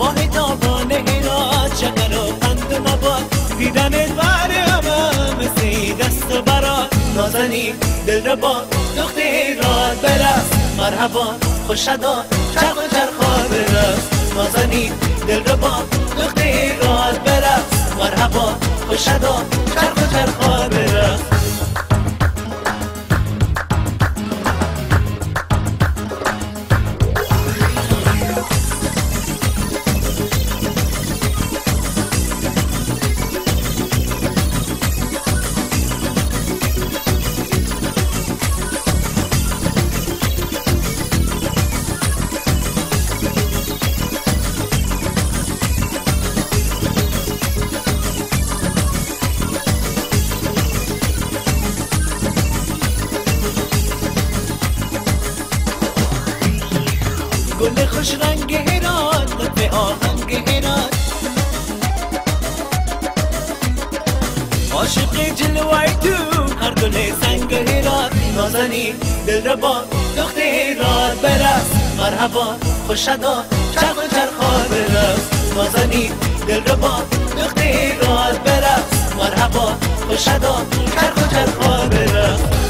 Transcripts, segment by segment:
ماه تابان هرات چقدر و قند و نبات دیدنت برمه مثل دست و برات نازنی دل رو با دخت هرات برست مرحبا خوشدار چرخ و چرخا برست نازنی دل رو با دخت هرات برست مرحبا خوشدار چرخ و چرخا برست گل خوش رنگ هرات قطب آهنگ هرات عاشق جلوه تو هر گل سنگ هرات نازنی دل رو با دخت هرات برست مرحبا خوشدار چرخ و چرخا برست نازنی دل رو با دخت هرات برست مرحبا خوشدار چرخ و چرخا برست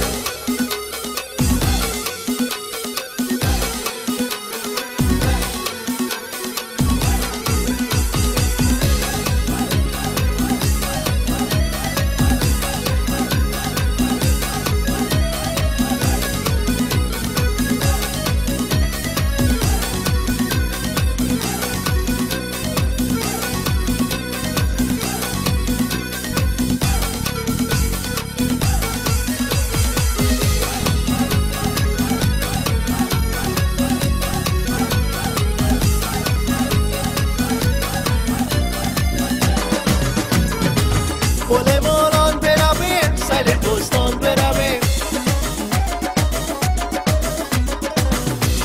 گل ماران برویم سر دوستان برویم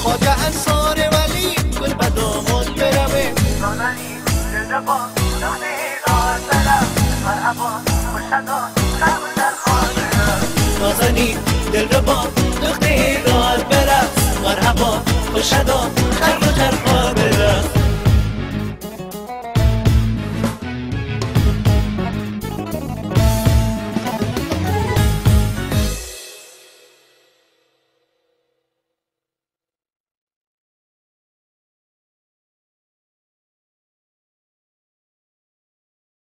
خاک انصار ولی گل بدامان برویم نازنی دل رو با دخت هرات برست مرحبا خوشدار چرخ و چرخا برست نازنی دل رو با دخت هرات برست مرحبا خوشدار چرخ و چرخا